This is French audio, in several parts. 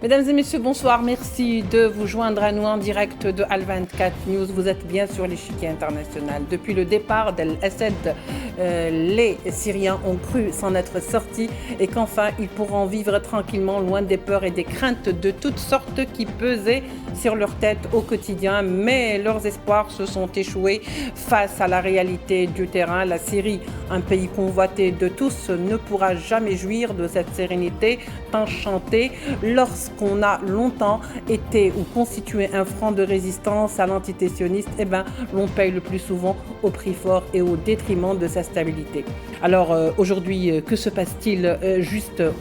Mesdames et messieurs, bonsoir. Merci de vous joindre à nous en direct de Al24 News. Vous êtes bien sur l'échiquier international. Depuis le départ d'Al-Assad, les Syriens ont cru s'en être sortis et qu'enfin ils pourront vivre tranquillement loin des peurs et des craintes de toutes sortes qui pesaient sur leur tête au quotidien. Mais leurs espoirs se sont échoués face à la réalité du terrain. La Syrie, un pays convoité de tous, ne pourra jamais jouir de cette sérénité tant chantée lorsqu'on a longtemps été ou constitué un front de résistance à l'entité sioniste. L'on paye le plus souvent au prix fort et au détriment de sa stabilité. Alors aujourd'hui, que se passe-t-il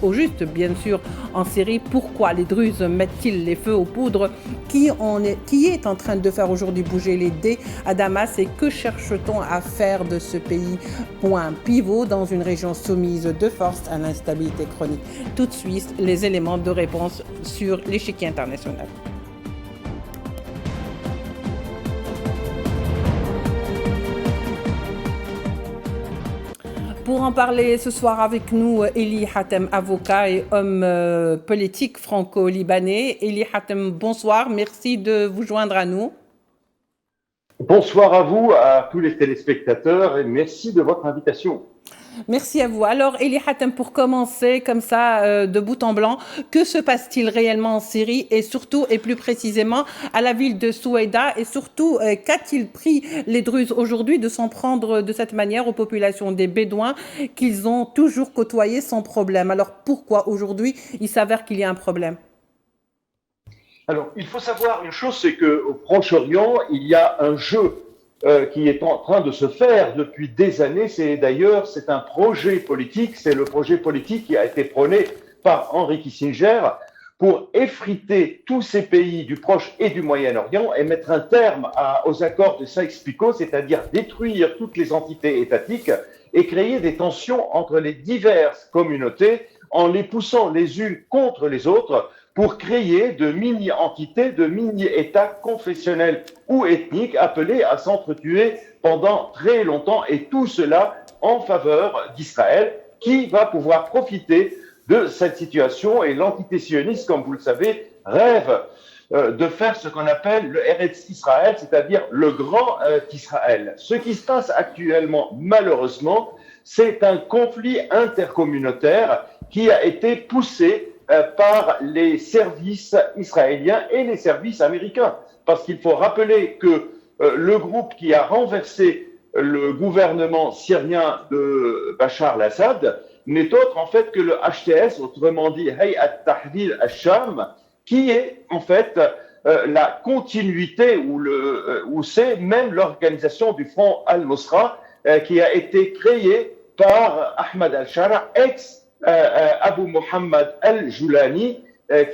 au juste, bien sûr, en Syrie? Pourquoi les Druzes mettent-ils les feux aux poudres? Qui est en train de faire aujourd'hui bouger les dés à Damas, et que cherche-t-on à faire de ce pays point pivot dans une région soumise de force à l'instabilité chronique? Tout de suite, les éléments de réponse sur l'échiquier international. Pour en parler ce soir avec nous, Eli Hatem, avocat et homme politique franco-libanais. Eli Hatem, bonsoir, merci de vous joindre à nous. Bonsoir à vous, à tous les téléspectateurs, et merci de votre invitation. Merci à vous. Alors, Eli Hatem, pour commencer comme ça, de bout en blanc, que se passe-t-il réellement en Syrie et surtout, et plus précisément, à la ville de Souaïda? Et surtout, qu'a-t-il pris les Druzes aujourd'hui de s'en prendre de cette manière aux populations des Bédouins qu'ils ont toujours côtoyées sans problème? Alors, pourquoi aujourd'hui il s'avère qu'il y a un problème? Alors, il faut savoir une chose, c'est qu'au Proche-Orient, il y a un jeu qui est en train de se faire depuis des années. C'est un projet politique, c'est le projet politique qui a été prôné par Henry Kissinger pour effriter tous ces pays du Proche et du Moyen-Orient et mettre un terme aux accords de Sykes-Picot, c'est-à-dire détruire toutes les entités étatiques et créer des tensions entre les diverses communautés en les poussant les unes contre les autres pour créer de mini-entités, de mini-États confessionnels ou ethniques appelés à s'entretuer pendant très longtemps, et tout cela en faveur d'Israël, qui va pouvoir profiter de cette situation. Et l'entité sioniste, comme vous le savez, rêve de faire ce qu'on appelle le Eretz Israël, c'est-à-dire le grand Israël. Ce qui se passe actuellement, malheureusement, c'est un conflit intercommunautaire qui a été poussé par les services israéliens et les services américains. Parce qu'il faut rappeler que le groupe qui a renversé le gouvernement syrien de Bachar al-Assad n'est autre en fait que le HTS, autrement dit Hayat Tahrir al-Sham, qui est en fait la continuité ou c'est même l'organisation du Front al-Nusra qui a été créée par Ahmad al-Shara, Abu Muhammad al-Julani,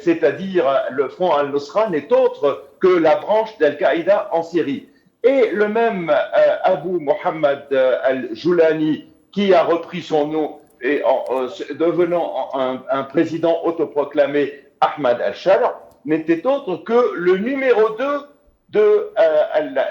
c'est-à-dire le Front al-Nusra n'est autre que la branche d'Al-Qaïda en Syrie. Et le même Abu Muhammad al-Julani, qui a repris son nom et devenant un président autoproclamé, Ahmad al-Shara, n'était autre que le numéro 2 de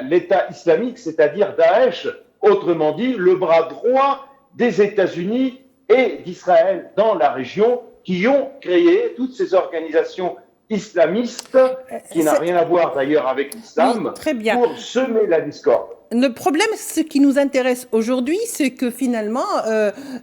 l'État islamique, c'est-à-dire Daesh, autrement dit le bras droit des États-Unis et d'Israël dans la région, qui ont créé toutes ces organisations islamistes, qui n'a rien à voir d'ailleurs avec l'islam, oui, pour semer la discorde. Le problème, ce qui nous intéresse aujourd'hui, c'est que finalement,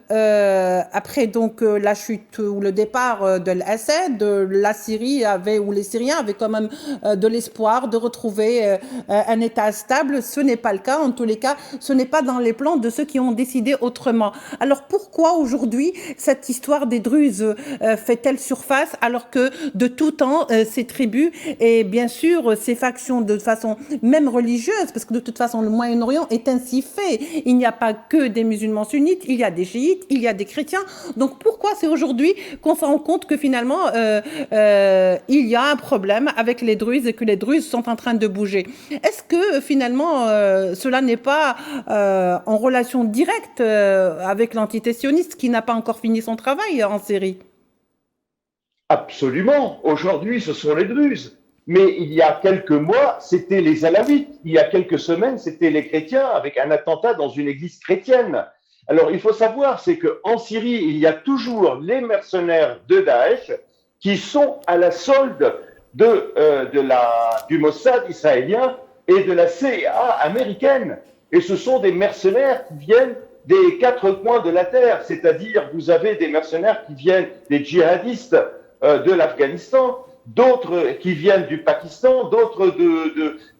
après donc la chute ou le départ de l'Assad, la Syrie avait, ou les Syriens avaient quand même de l'espoir de retrouver un État stable. Ce n'est pas le cas. En tous les cas, ce n'est pas dans les plans de ceux qui ont décidé autrement. Alors pourquoi aujourd'hui cette histoire des Druzes fait-elle surface, alors que de tout temps, ces tribus et bien sûr ces factions de façon même religieuse, parce que de toute façon le Moyen-Orient est ainsi fait. Il n'y a pas que des musulmans sunnites, il y a des chiites, il y a des chrétiens. Donc pourquoi c'est aujourd'hui qu'on se rend compte que finalement il y a un problème avec les Druzes et que les Druzes sont en train de bouger? Est-ce que finalement cela n'est pas en relation directe avec l'entité sioniste qui n'a pas encore fini son travail en Syrie? Absolument. Aujourd'hui, ce sont les Druzes. Mais il y a quelques mois, c'était les Alawites. Il y a quelques semaines, c'était les chrétiens avec un attentat dans une église chrétienne. Alors, il faut savoir, c'est qu'en Syrie, il y a toujours les mercenaires de Daesh qui sont à la solde du Mossad israélien et de la CIA américaine. Et ce sont des mercenaires qui viennent des quatre coins de la terre, c'est-à-dire vous avez des mercenaires qui viennent des djihadistes de l'Afghanistan, d'autres qui viennent du Pakistan, d'autres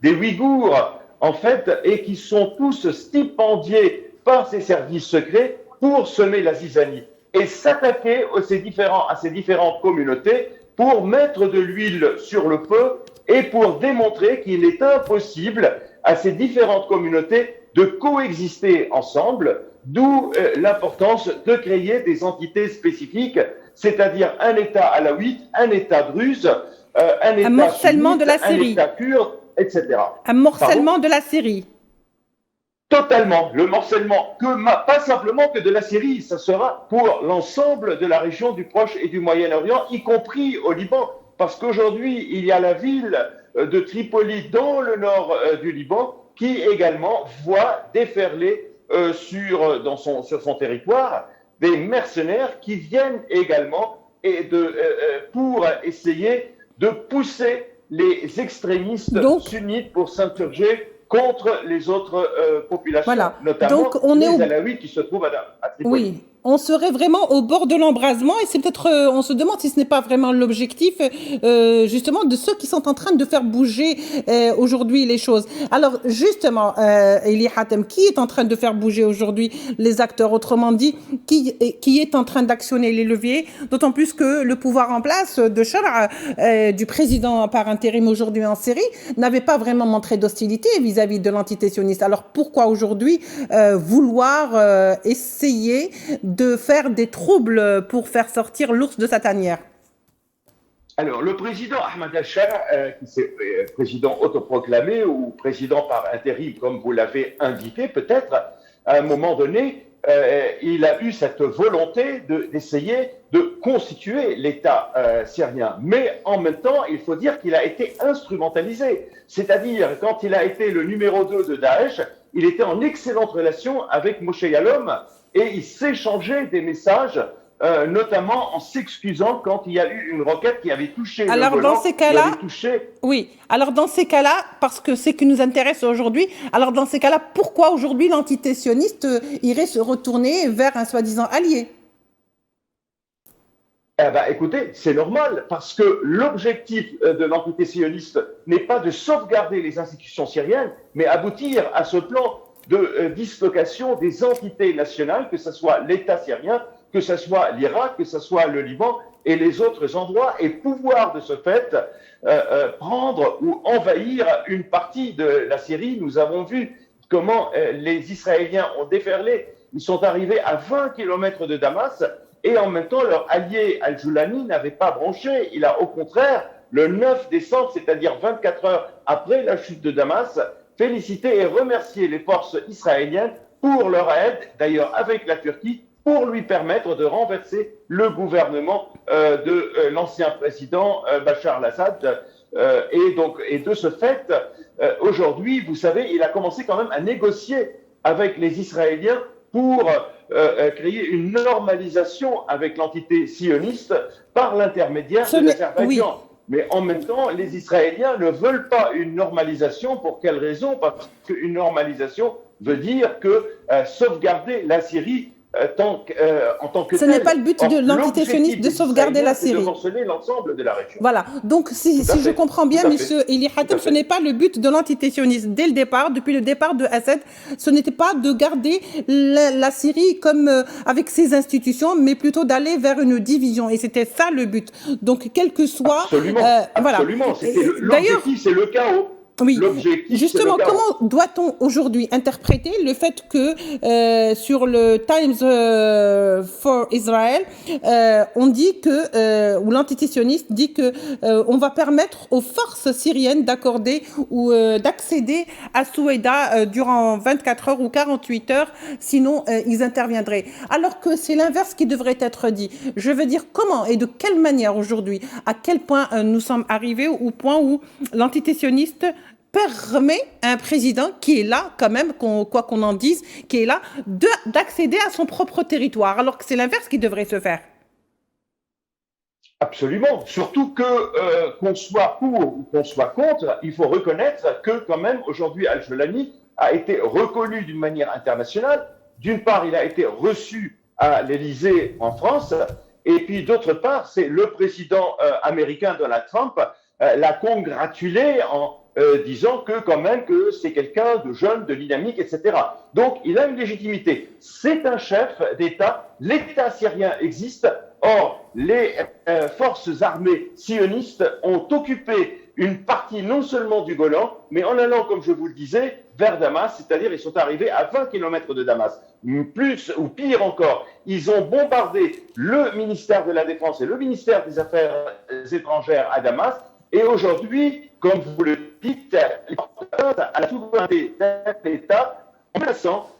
des Ouïghours, en fait, et qui sont tous stipendiés par ces services secrets pour semer la zizanie et s'attaquer à ces différentes communautés pour mettre de l'huile sur le feu et pour démontrer qu'il est impossible à ces différentes communautés de coexister ensemble, d'où l'importance de créer des entités spécifiques, c'est-à-dire un État alaouite, un État druze, un État morcellement sunnite, de la un Syrie. État kurde, etc. Un morcellement de la Syrie. Totalement. Le morcellement, pas simplement que de la Syrie, ça sera pour l'ensemble de la région du Proche et du Moyen-Orient, y compris au Liban. Parce qu'aujourd'hui, il y a la ville de Tripoli dans le nord du Liban qui également voit déferler sur son territoire des mercenaires qui viennent également pour essayer de pousser les extrémistes sunnites pour s'insurger contre les autres populations, voilà. notamment les Alaouites qui se trouvent à Tripoli. Oui, on serait vraiment au bord de l'embrasement et c'est peut-être, on se demande si ce n'est pas vraiment l'objectif justement de ceux qui sont en train de faire bouger aujourd'hui les choses. Alors justement, Eli Hatem, qui est en train de faire bouger aujourd'hui les acteurs, autrement dit, qui est en train d'actionner les leviers, d'autant plus que le pouvoir en place de Shara, du président par intérim aujourd'hui en Syrie, n'avait pas vraiment montré d'hostilité vis-à-vis de l'entité sioniste. Alors pourquoi aujourd'hui vouloir essayer de faire des troubles pour faire sortir l'ours de sa tanière? Alors, le président Ahmad al-Shara, qui est président autoproclamé ou président par intérim, comme vous l'avez indiqué, peut-être, à un moment donné, il a eu cette volonté d'essayer de constituer l'État syrien. Mais en même temps, il faut dire qu'il a été instrumentalisé. C'est-à-dire, quand il a été le numéro 2 de Daesh, il était en excellente relation avec Moshe Yaalom, et il s'échangeait des messages, notamment en s'excusant quand il y a eu une roquette qui avait touché alors, le volant, dans ces cas-là, Oui, alors dans ces cas-là, parce que c'est ce qui nous intéresse aujourd'hui, alors dans ces cas-là, pourquoi aujourd'hui l'entité sioniste irait se retourner vers un soi-disant allié? Eh ben, écoutez, c'est normal, parce que l'objectif de l'entité sioniste n'est pas de sauvegarder les institutions syriennes, mais aboutir à ce plan de dislocation des entités nationales, que ce soit l'État syrien, que ce soit l'Irak, que ce soit le Liban et les autres endroits, et pouvoir de ce fait prendre ou envahir une partie de la Syrie. Nous avons vu comment les Israéliens ont déferlé, ils sont arrivés à 20 km de Damas, et en même temps leur allié Al-Joulani n'avait pas bronché. Il a au contraire, le 9 décembre, c'est-à-dire 24 heures après la chute de Damas, féliciter et remercier les forces israéliennes pour leur aide, d'ailleurs avec la Turquie, pour lui permettre de renverser le gouvernement de l'ancien président Bachar al-Assad. Et de ce fait, aujourd'hui, vous savez, il a commencé quand même à négocier avec les Israéliens pour créer une normalisation avec l'entité sioniste par l'intermédiaire de l'Azerbaïdjan. Oui. Mais en même temps, les Israéliens ne veulent pas une normalisation. Pour quelle raison? Parce qu'une normalisation veut dire que sauvegarder la Syrie en tant que ce n'est pas le but de l'entité sioniste de sauvegarder la Syrie. De morceler l'ensemble de la région. Voilà. Donc, si je comprends bien, monsieur Eli Hatem, ce n'est pas le but de l'entité sioniste. Dès le départ, depuis le départ de Assad, ce n'était pas de garder la Syrie comme avec ses institutions, mais plutôt d'aller vers une division. Et c'était ça le but. Donc, quel que soit... Absolument. Absolument. Voilà. L'objectif, c'est le chaos. Oui, justement, comment doit-on aujourd'hui interpréter le fait que sur le Times for Israel, on dit que, ou l'entité sioniste dit que on va permettre aux forces syriennes d'accorder ou d'accéder à Soueida durant 24 heures ou 48 heures, sinon ils interviendraient. Alors que c'est l'inverse qui devrait être dit. Je veux dire, comment et de quelle manière aujourd'hui, à quel point nous sommes arrivés au point où l'entité sioniste permet à un président qui est là, quand même, quoi qu'on en dise, qui est là, d'accéder à son propre territoire, alors que c'est l'inverse qui devrait se faire. Absolument. Surtout que qu'on soit pour ou qu'on soit contre, il faut reconnaître que quand même aujourd'hui Al-Jolani a été reconnu d'une manière internationale. D'une part, il a été reçu à l'Élysée en France, et puis d'autre part, c'est le président américain Donald Trump l'a congratulé en disant que quand même que c'est quelqu'un de jeune, de dynamique, etc. Donc il a une légitimité. C'est un chef d'État. L'État syrien existe. Or, les forces armées sionistes ont occupé une partie non seulement du Golan, mais en allant, comme je vous le disais, vers Damas, c'est-à-dire ils sont arrivés à 20 km de Damas. Plus ou pire encore, ils ont bombardé le ministère de la Défense et le ministère des Affaires étrangères à Damas. Et aujourd'hui, comme vous le dites, ils portent à la souveraineté de l'État en menaçant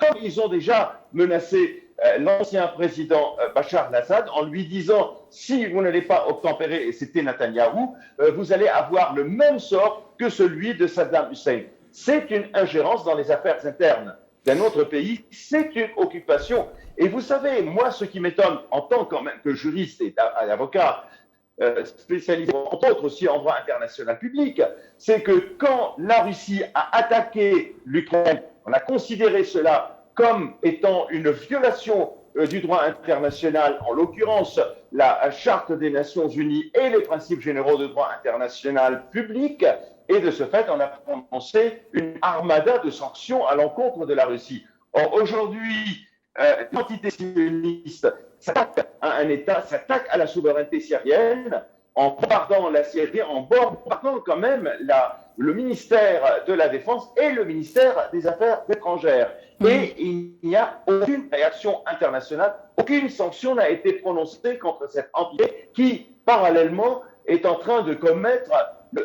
comme ils ont déjà menacé l'ancien président Bachar al-Assad en lui disant si vous n'allez pas obtempérer, et c'était Netanyahou, vous allez avoir le même sort que celui de Saddam Hussein. C'est une ingérence dans les affaires internes d'un autre pays, c'est une occupation. Et vous savez, moi, ce qui m'étonne en tant quand même que juriste et avocat, spécialisé entre autres aussi en droit international public, c'est que quand la Russie a attaqué l'Ukraine, on a considéré cela comme étant une violation du droit international, en l'occurrence la Charte des Nations Unies et les principes généraux de droit international public, et de ce fait, on a prononcé une armada de sanctions à l'encontre de la Russie. Or, aujourd'hui, l'entité sioniste s'attaque à un État, s'attaque à la souveraineté syrienne en bombardant la Syrie, en bombardant quand même le ministère de la Défense et le ministère des Affaires étrangères. Et il n'y a aucune réaction internationale, aucune sanction n'a été prononcée contre cette entité qui, parallèlement, est en train de commettre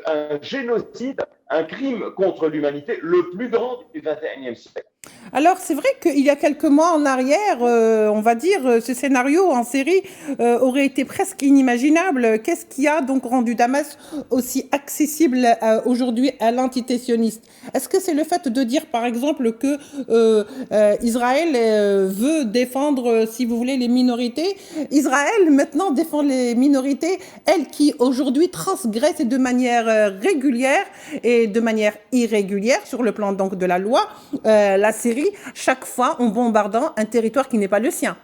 un génocide, un crime contre l'humanité le plus grand du XXIe siècle. Alors, c'est vrai qu'il y a quelques mois en arrière, on va dire, ce scénario en série aurait été presque inimaginable. Qu'est-ce qui a donc rendu Damas aussi accessible aujourd'hui à l'entité sioniste? Est-ce que c'est le fait de dire, par exemple, que Israël veut défendre, si vous voulez, les minorités? Israël, maintenant, défend les minorités, elles qui, aujourd'hui, transgressent de manière régulière et de manière irrégulière, sur le plan donc de la loi, la Syrie, chaque fois en bombardant un territoire qui n'est pas le sien.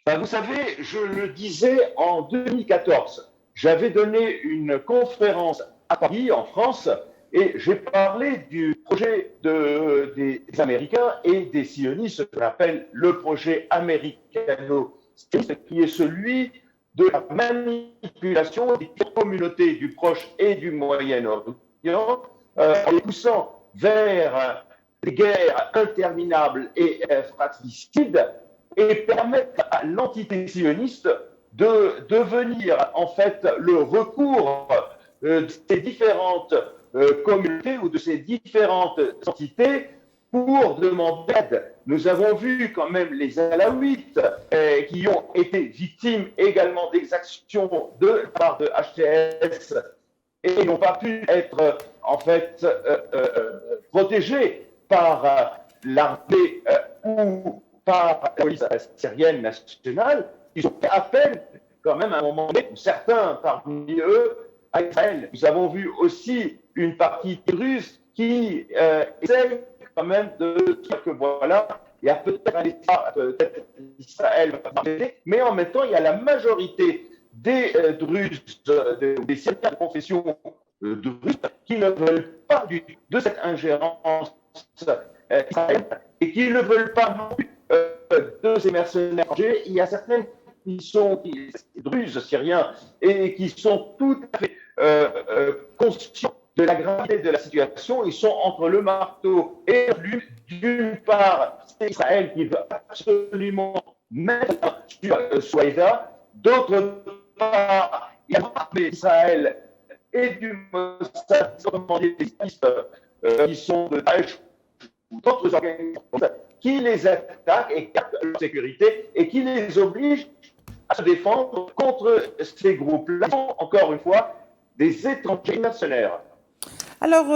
Vous savez, je le disais en 2014, j'avais donné une conférence à Paris, en France, et j'ai parlé du projet des Américains et des sionistes, ce qu'on appelle le projet américano-sioniste, qui est celui de la manipulation des communautés du Proche et du Moyen-Orient, en les poussant vers des guerres interminables et fratricides, et permettre à l'entité sioniste de devenir en fait le recours de ces différentes communautés ou de ces différentes entités pour demander d'aide. Nous avons vu quand même les Alaouites qui ont été victimes également d'exactions de la part de HTS et n'ont pas pu être en fait protégés par l'armée ou par la police syrienne nationale. Ils ont fait appel quand même à un moment donné, certains parmi eux, à Israël. Nous avons vu aussi une partie russe qui essaye quand même de dire que voilà, il y a peut-être un État, peut-être Israël, mais en même temps, il y a la majorité des Druzes, des Syriens de confession druze, qui ne veulent pas de cette ingérence israélienne et qui ne veulent pas non plus de ces mercenaires étrangers. Il y a certaines qui sont druzes syriens et qui sont tout à fait conscients de la gravité de la situation. Ils sont entre le marteau et l'huile. D'une part, c'est Israël qui veut absolument mettre sur Souaïda. D'autre part, il y a l'armée d'Israël et du Mossad, qui sont de Daesh ou d'autres organisations qui les attaquent et captent leur sécurité et qui les obligent à se défendre contre ces groupes-là, encore une fois, des étrangers mercenaires. Alors,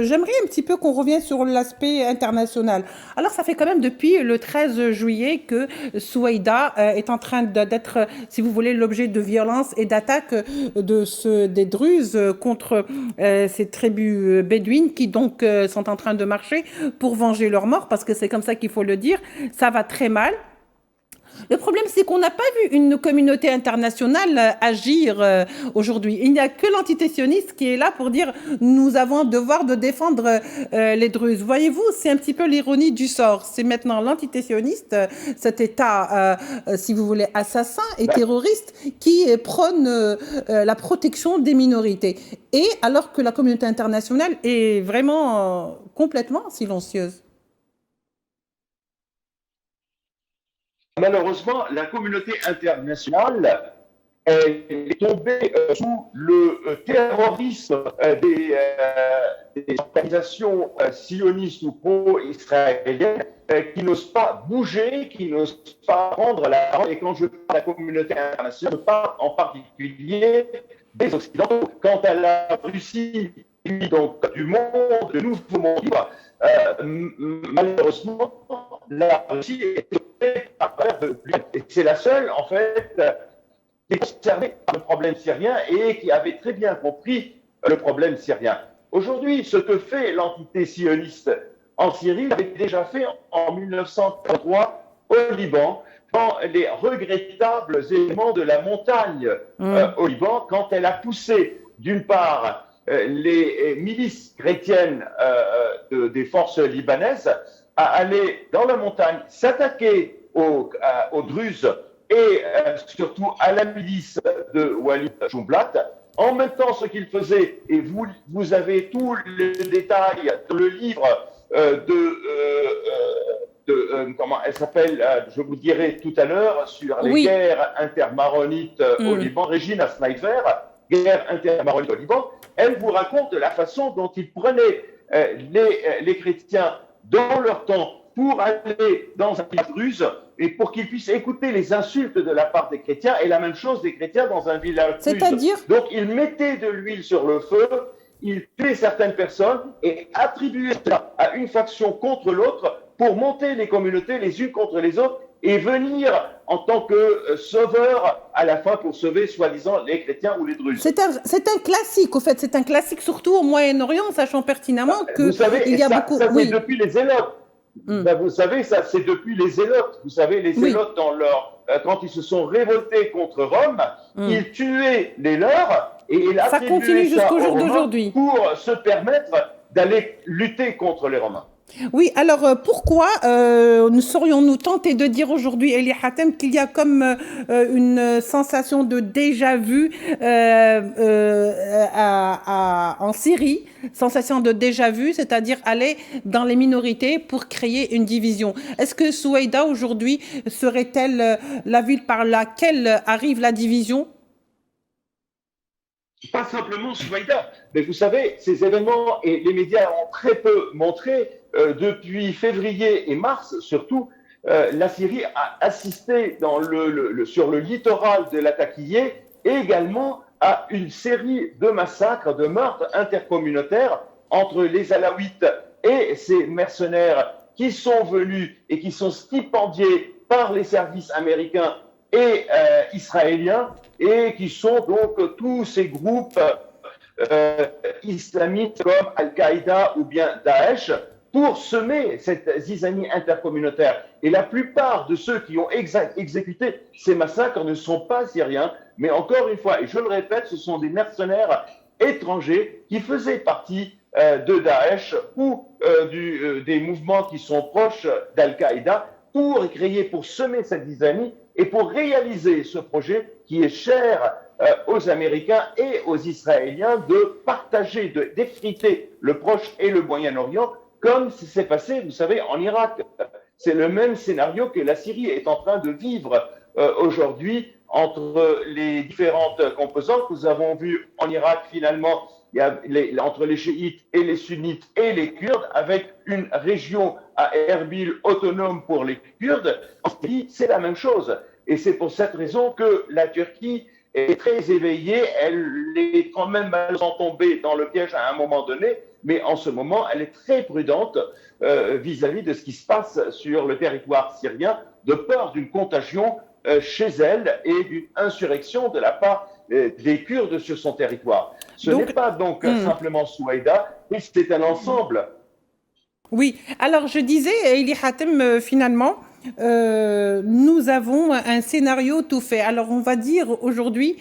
j'aimerais un petit peu qu'on revienne sur l'aspect international. Alors, ça fait quand même depuis le 13 juillet que Souaïda est en train d'être, si vous voulez, l'objet de violences et d'attaques des Druzes contre ces tribus bédouines qui donc sont en train de marcher pour venger leur mort, parce que c'est comme ça qu'il faut le dire. Ça va très mal. Le problème, c'est qu'on n'a pas vu une communauté internationale agir aujourd'hui. Il n'y a que l'antitessionniste qui est là pour dire nous avons un devoir de défendre les Druzes. Voyez-vous, c'est un petit peu l'ironie du sort. C'est maintenant l'antitessionniste, cet État, si vous voulez, assassin et terroriste, qui prône la protection des minorités. Et alors que la communauté internationale est vraiment complètement silencieuse. Malheureusement, la communauté internationale est tombée sous le terrorisme des organisations sionistes ou pro-israéliennes qui n'osent pas bouger, qui n'osent pas prendre la parole. Et quand je parle de la communauté internationale, je parle en particulier des Occidentaux. Quant à la Russie, donc du monde, du nouveau monde libre, malheureusement, la Russie est et c'est la seule, en fait, qui est concernée par le problème syrien et qui avait très bien compris le problème syrien. Aujourd'hui, ce que fait l'entité sioniste en Syrie, l'avait déjà fait en 1903 au Liban, dans les regrettables éléments de la montagne au Liban, quand elle a poussé, d'une part, les milices chrétiennes des forces libanaises à aller dans la montagne, s'attaquer aux Druzes et surtout à la milice de Walid Jumblat. En même temps, ce qu'il faisait, et vous avez tous les détails dans le livre comment elle s'appelle, je vous dirai tout à l'heure, sur les guerres intermaronites au Liban, Regina Sniper, guerre intermaronite au Liban, elle vous raconte de la façon dont ils prenaient les chrétiens dans leur temps pour aller dans un village druze et pour qu'ils puissent écouter les insultes de la part des chrétiens et la même chose des chrétiens dans un village druze. C'est-à-dire ? Donc ils mettaient de l'huile sur le feu, ils tuaient certaines personnes et attribuaient ça à une faction contre l'autre pour monter les communautés les unes contre les autres et venir en tant que sauveur à la fin pour sauver soi-disant les chrétiens ou les druzes. C'est un classique, au fait, c'est un classique surtout au Moyen-Orient, sachant pertinemment que il y a beaucoup. Ça c'est depuis les Zélotes. Vous savez, ça c'est depuis les Zélotes. Vous savez, les Zélotes dans quand ils se sont révoltés contre Rome, ils tuaient les leurs et ils ça continue jusqu'au jour d'aujourd'hui pour se permettre d'aller lutter contre les Romains. Oui, alors pourquoi nous serions-nous tentés de dire aujourd'hui, Elie Hatem, qu'il y a comme une sensation de déjà-vu en Syrie, sensation de déjà-vu, c'est-à-dire aller dans les minorités pour créer une division. Est-ce que Souaïda aujourd'hui serait-elle la ville par laquelle arrive la division ? Pas simplement Souaïda, mais vous savez, ces événements, et les médias ont très peu montré, depuis février et mars surtout, la Syrie a assisté sur le littoral de Latakié également à une série de massacres, de meurtres intercommunautaires entre les Alaouites et ces mercenaires qui sont venus et qui sont stipendiés par les services américains et israéliens et qui sont donc tous ces groupes islamistes comme Al-Qaïda ou bien Daesh pour semer cette zizanie intercommunautaire. Et la plupart de ceux qui ont exécuté ces massacres ne sont pas syriens, mais encore une fois, et je le répète, ce sont des mercenaires étrangers qui faisaient partie de Daesh ou des mouvements qui sont proches d'Al-Qaïda pour semer cette zizanie et pour réaliser ce projet qui est cher aux Américains et aux Israéliens de partager, d'effriter le Proche et le Moyen-Orient, comme ce s'est passé, vous savez, en Irak. C'est le même scénario que la Syrie est en train de vivre aujourd'hui entre les différentes composantes. Nous avons vu en Irak, finalement, il y a entre les chiites et les sunnites et les Kurdes, avec une région à Erbil autonome pour les Kurdes. En Syrie, c'est la même chose. Et c'est pour cette raison que la Turquie est très éveillée, elle est quand même malheureusement tombée dans le piège à un moment donné, mais en ce moment, elle est très prudente vis-à-vis de ce qui se passe sur le territoire syrien, de peur d'une contagion chez elle et d'une insurrection de la part des Kurdes sur son territoire. Ce n'est pas donc simplement Souaïda, mais c'est un ensemble. Oui, alors je disais, Eli Hatem, finalement, nous avons un scénario tout fait. Alors on va dire aujourd'hui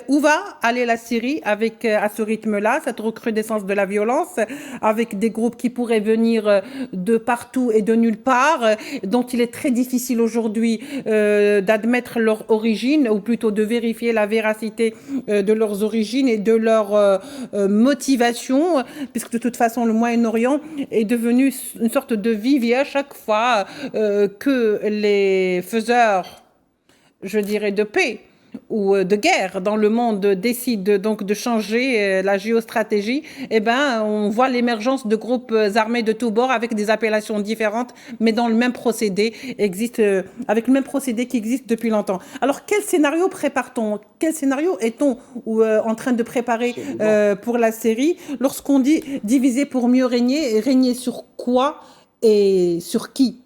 où va aller la Syrie avec à ce rythme-là, cette recrudescence de la violence, avec des groupes qui pourraient venir de partout et de nulle part, dont il est très difficile aujourd'hui d'admettre leur origine, ou plutôt de vérifier la véracité de leurs origines et de leur motivation, puisque de toute façon le Moyen-Orient est devenu une sorte de vivier à chaque fois que les faiseurs, je dirais, de paix ou de guerre dans le monde décident donc de changer la géostratégie, eh ben, on voit l'émergence de groupes armés de tous bords avec des appellations différentes, mais dans le même procédé avec le même procédé qui existe depuis longtemps. Alors, quel scénario prépare-t-on? Quel scénario est-on en train de préparer pour la Syrie lorsqu'on dit diviser pour mieux régner? Régner sur quoi et sur qui?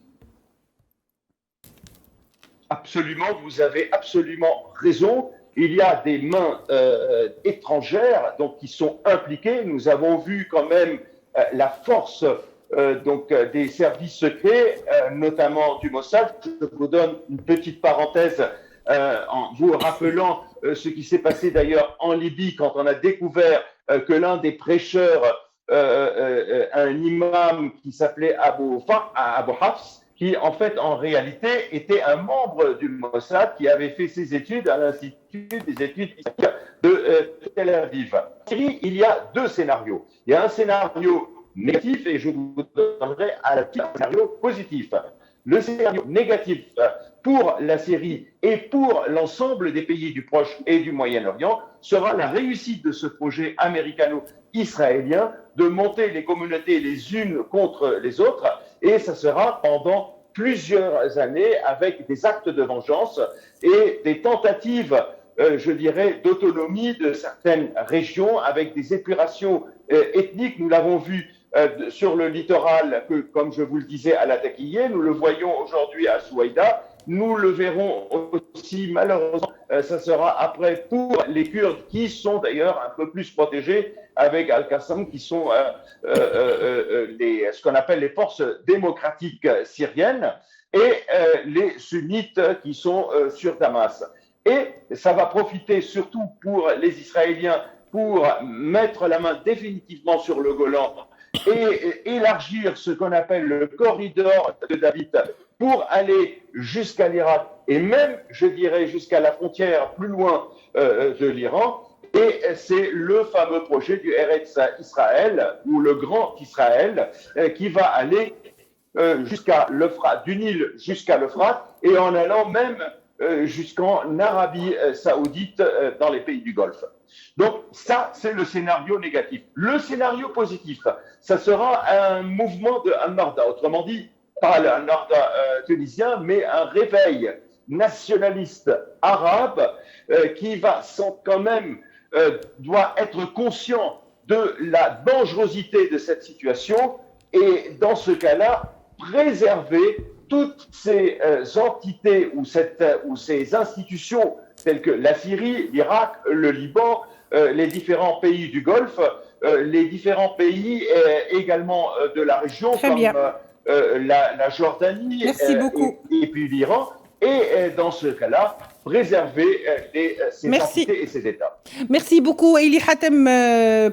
Absolument, vous avez absolument raison. Il y a des mains étrangères donc, qui sont impliquées. Nous avons vu quand même la force des services secrets, notamment du Mossad. Je vous donne une petite parenthèse en vous rappelant ce qui s'est passé d'ailleurs en Libye quand on a découvert que l'un des prêcheurs, un imam qui s'appelait Abu Hafs, qui en fait en réalité était un membre du Mossad qui avait fait ses études à l'Institut des études de Tel Aviv. En Syrie, il y a deux scénarios. Il y a un scénario négatif et je vous donnerai à la un scénario positif. Le scénario négatif pour la Syrie et pour l'ensemble des pays du Proche et du Moyen-Orient sera la réussite de ce projet américano-israélien de monter les communautés les unes contre les autres, et ça sera pendant plusieurs années avec des actes de vengeance et des tentatives, je dirais, d'autonomie de certaines régions avec des épurations ethniques. Nous l'avons vu sur le littoral, comme je vous le disais, à la Taquillé, nous le voyons aujourd'hui à Souaïda, nous le verrons aussi, malheureusement, ça sera après pour les Kurdes qui sont d'ailleurs un peu plus protégés avec Al-Qassam, qui sont ce qu'on appelle les forces démocratiques syriennes, et les sunnites qui sont sur Damas. Et ça va profiter surtout pour les Israéliens pour mettre la main définitivement sur le Golan et élargir ce qu'on appelle le corridor de David pour aller jusqu'à l'Irak et même, je dirais, jusqu'à la frontière plus loin de l'Iran. Et c'est le fameux projet du Eretz Israël, ou le Grand Israël, qui va aller jusqu'à l'Euphrate, du Nil jusqu'à l'Euphrate, et en allant même jusqu'en Arabie Saoudite, dans les pays du Golfe. Donc ça, c'est le scénario négatif. Le scénario positif, ça sera un mouvement de Al-Narda, autrement dit, pas le Al-Narda tunisien, mais un réveil nationaliste arabe qui va quand même doit être conscient de la dangerosité de cette situation et dans ce cas-là, préserver toutes ces entités ou ces institutions telles que la Syrie, l'Irak, le Liban, les différents pays du Golfe, les différents pays également de la région comme la Jordanie et puis l'Iran. Et dans ce cas-là, préserver ces entités et ces États. Merci beaucoup, Eli Hatem,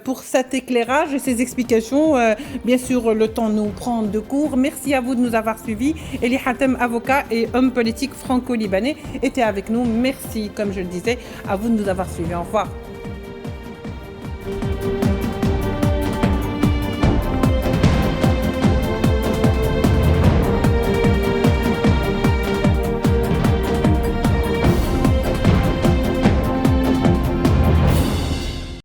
pour cet éclairage et ces explications. Bien sûr, le temps nous prend de court. Merci à vous de nous avoir suivis. Eli Hatem, avocat et homme politique franco-libanais, était avec nous. Merci, comme je le disais, à vous de nous avoir suivis. Au revoir.